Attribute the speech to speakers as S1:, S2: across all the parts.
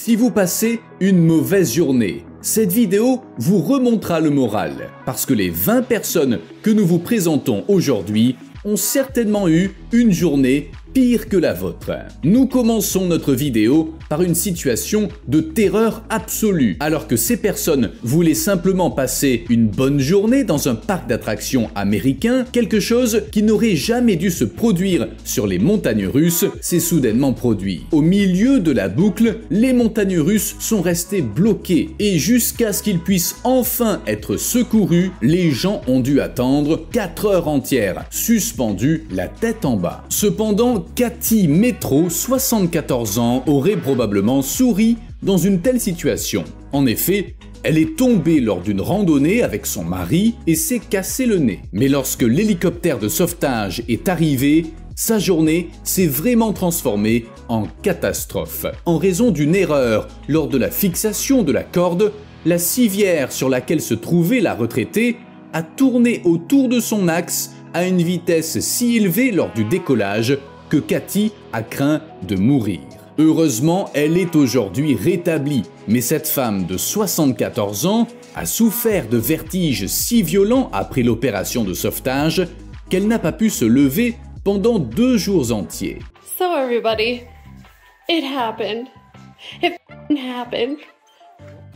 S1: Si vous passez une mauvaise journée, cette vidéo vous remontera le moral, parce que les 20 personnes que nous vous présentons aujourd'hui ont certainement eu une journée pire que la vôtre. Nous commençons notre vidéo par une situation de terreur absolue, alors que ces personnes voulaient simplement passer une bonne journée dans un parc d'attractions américain. Quelque chose qui n'aurait jamais dû se produire sur les montagnes russes s'est soudainement produit. Au milieu de la boucle, les montagnes russes sont restées bloquées et jusqu'à ce qu'ils puissent enfin être secourus, les gens ont dû attendre 4 heures entières, suspendus la tête en bas. Cependant, Cathy Metro, 74 ans, aurait probablement souri dans une telle situation. En effet, elle est tombée lors d'une randonnée avec son mari et s'est cassé le nez. Mais lorsque l'hélicoptère de sauvetage est arrivé, sa journée s'est vraiment transformée en catastrophe. En raison d'une erreur lors de la fixation de la corde, la civière sur laquelle se trouvait la retraitée a tourné autour de son axe à une vitesse si élevée lors du décollage que Cathy a craint de mourir. Heureusement, elle est aujourd'hui rétablie, mais cette femme de 74 ans a souffert de vertiges si violents après l'opération de sauvetage qu'elle n'a pas pu se lever pendant 2 jours entiers.
S2: So everybody, it happened. It happened.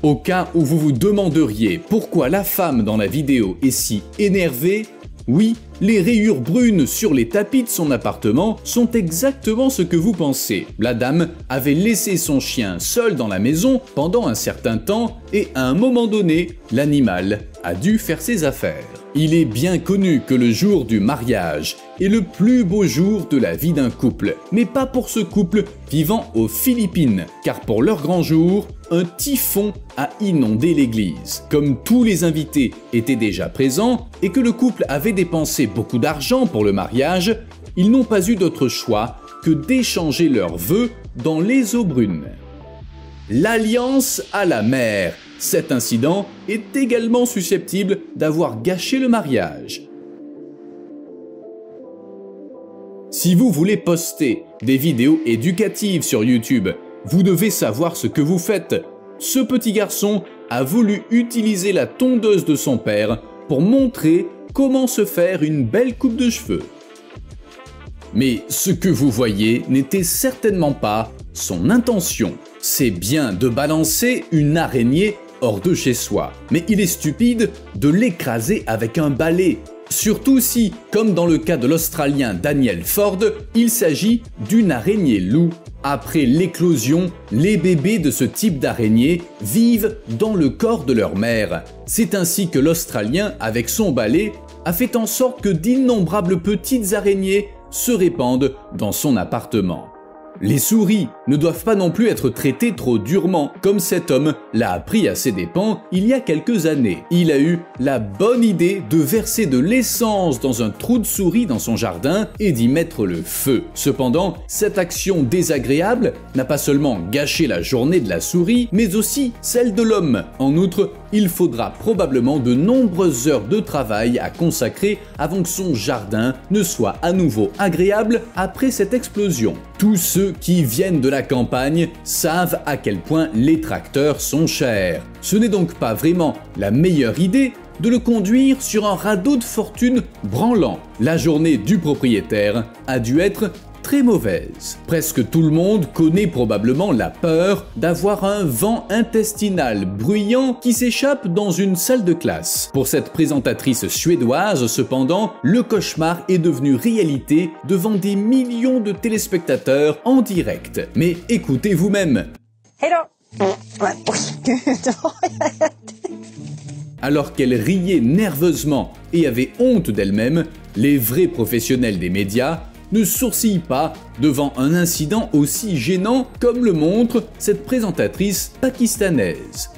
S1: Au cas où vous vous demanderiez pourquoi la femme dans la vidéo est si énervée, oui, les rayures brunes sur les tapis de son appartement sont exactement ce que vous pensez. La dame avait laissé son chien seul dans la maison pendant un certain temps et à un moment donné, l'animal a dû faire ses affaires. Il est bien connu que le jour du mariage est le plus beau jour de la vie d'un couple, mais pas pour ce couple vivant aux Philippines, car pour leur grand jour, un typhon a inondé l'église. Comme tous les invités étaient déjà présents et que le couple avait dépensé beaucoup d'argent pour le mariage, ils n'ont pas eu d'autre choix que d'échanger leurs vœux dans les eaux brunes. L'alliance à la mer. Cet incident est également susceptible d'avoir gâché le mariage. Si vous voulez poster des vidéos éducatives sur YouTube, vous devez savoir ce que vous faites. Ce petit garçon a voulu utiliser la tondeuse de son père pour montrer comment se faire une belle coupe de cheveux. Mais ce que vous voyez n'était certainement pas son intention. C'est bien de balancer une araignée hors de chez soi, mais il est stupide de l'écraser avec un balai. Surtout si, comme dans le cas de l'Australien Daniel Ford, il s'agit d'une araignée loup. Après l'éclosion, les bébés de ce type d'araignée vivent dans le corps de leur mère. C'est ainsi que l'Australien, avec son balai, a fait en sorte que d'innombrables petites araignées se répandent dans son appartement. Les souris ne doivent pas non plus être traitées trop durement, comme cet homme l'a appris à ses dépens il y a quelques années. Il a eu la bonne idée de verser de l'essence dans un trou de souris dans son jardin et d'y mettre le feu. Cependant, cette action désagréable n'a pas seulement gâché la journée de la souris, mais aussi celle de l'homme. En outre, il faudra probablement de nombreuses heures de travail à consacrer avant que son jardin ne soit à nouveau agréable après cette explosion. Tous ceux qui viennent de la campagne savent à quel point les tracteurs sont chers. Ce n'est donc pas vraiment la meilleure idée de le conduire sur un radeau de fortune branlant. La journée du propriétaire a dû être très mauvaise. Presque tout le monde connaît probablement la peur d'avoir un vent intestinal bruyant qui s'échappe dans une salle de classe. Pour cette présentatrice suédoise, cependant, le cauchemar est devenu réalité devant des millions de téléspectateurs en direct. Mais écoutez vous-même. Alors qu'elle riait nerveusement et avait honte d'elle-même, les vrais professionnels des médias ne sourcillent pas devant un incident aussi gênant comme le montre cette présentatrice pakistanaise.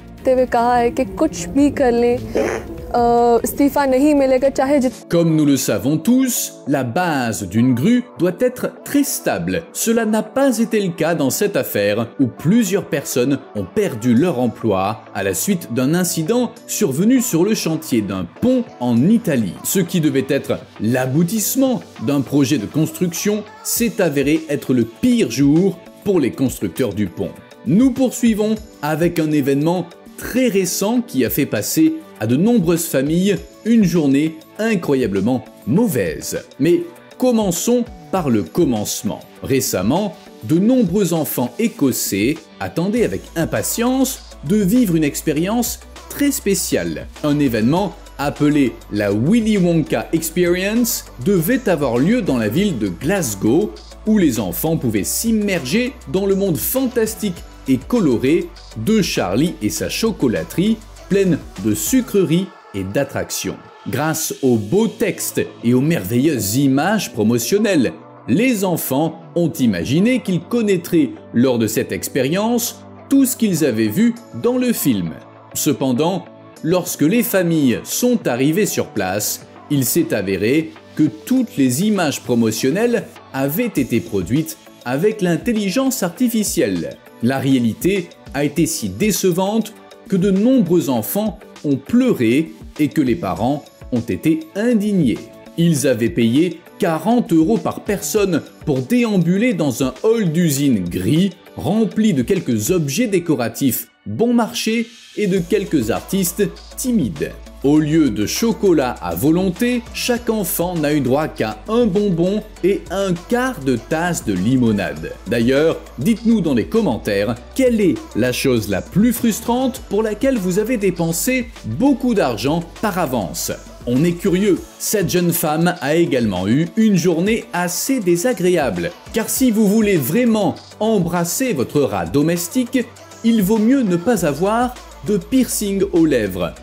S1: Comme nous le savons tous, la base d'une grue doit être très stable. Cela n'a pas été le cas dans cette affaire où plusieurs personnes ont perdu leur emploi à la suite d'un incident survenu sur le chantier d'un pont en Italie. Ce qui devait être l'aboutissement d'un projet de construction s'est avéré être le pire jour pour les constructeurs du pont. Nous poursuivons avec un événement très récent qui a fait passer à de nombreuses familles une journée incroyablement mauvaise. Mais commençons par le commencement. Récemment, de nombreux enfants écossais attendaient avec impatience de vivre une expérience très spéciale. Un événement appelé la Willy Wonka Experience devait avoir lieu dans la ville de Glasgow, où les enfants pouvaient s'immerger dans le monde fantastique et coloré de Charlie et sa chocolaterie, pleine de sucreries et d'attractions. Grâce aux beaux textes et aux merveilleuses images promotionnelles, les enfants ont imaginé qu'ils connaîtraient lors de cette expérience tout ce qu'ils avaient vu dans le film. Cependant, lorsque les familles sont arrivées sur place, il s'est avéré que toutes les images promotionnelles avaient été produites avec l'intelligence artificielle. La réalité a été si décevante que de nombreux enfants ont pleuré et que les parents ont été indignés. Ils avaient payé 40 € par personne pour déambuler dans un hall d'usine gris rempli de quelques objets décoratifs bon marché et de quelques artistes timides. Au lieu de chocolat à volonté, chaque enfant n'a eu droit qu'à un bonbon et un quart de tasse de limonade. D'ailleurs, dites-nous dans les commentaires quelle est la chose la plus frustrante pour laquelle vous avez dépensé beaucoup d'argent par avance. On est curieux, cette jeune femme a également eu une journée assez désagréable, car si vous voulez vraiment embrasser votre rat domestique, il vaut mieux ne pas avoir de piercing aux lèvres.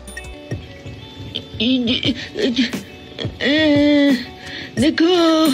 S3: D'accord.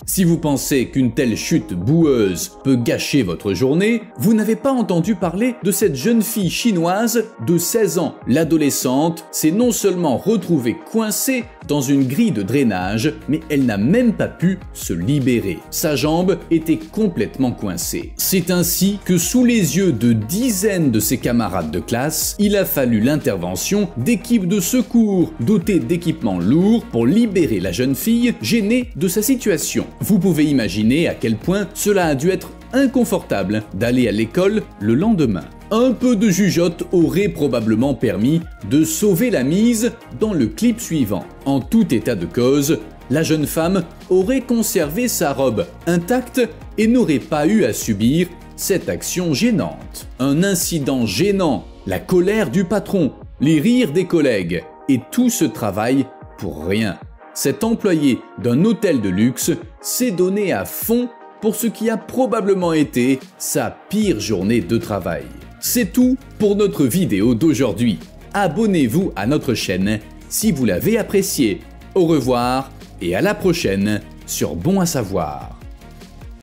S1: Si vous pensez qu'une telle chute boueuse peut gâcher votre journée, vous n'avez pas entendu parler de cette jeune fille chinoise de 16 ans. L'adolescente s'est non seulement retrouvée coincée dans une grille de drainage, mais elle n'a même pas pu se libérer. Sa jambe était complètement coincée. C'est ainsi que sous les yeux de dizaines de ses camarades de classe, il a fallu l'intervention d'équipes de secours dotées d'équipements lourds pour libérer la jeune fille gênée de sa situation. Vous pouvez imaginer à quel point cela a dû être inconfortable d'aller à l'école le lendemain. Un peu de jugeote aurait probablement permis de sauver la mise dans le clip suivant. En tout état de cause, la jeune femme aurait conservé sa robe intacte et n'aurait pas eu à subir cette action gênante. Un incident gênant, la colère du patron, les rires des collègues et tout ce travail pour rien. Cet employé d'un hôtel de luxe s'est donné à fond pour ce qui a probablement été sa pire journée de travail. C'est tout pour notre vidéo d'aujourd'hui. Abonnez-vous à notre chaîne si vous l'avez appréciée. Au revoir et à la prochaine sur Bon à savoir.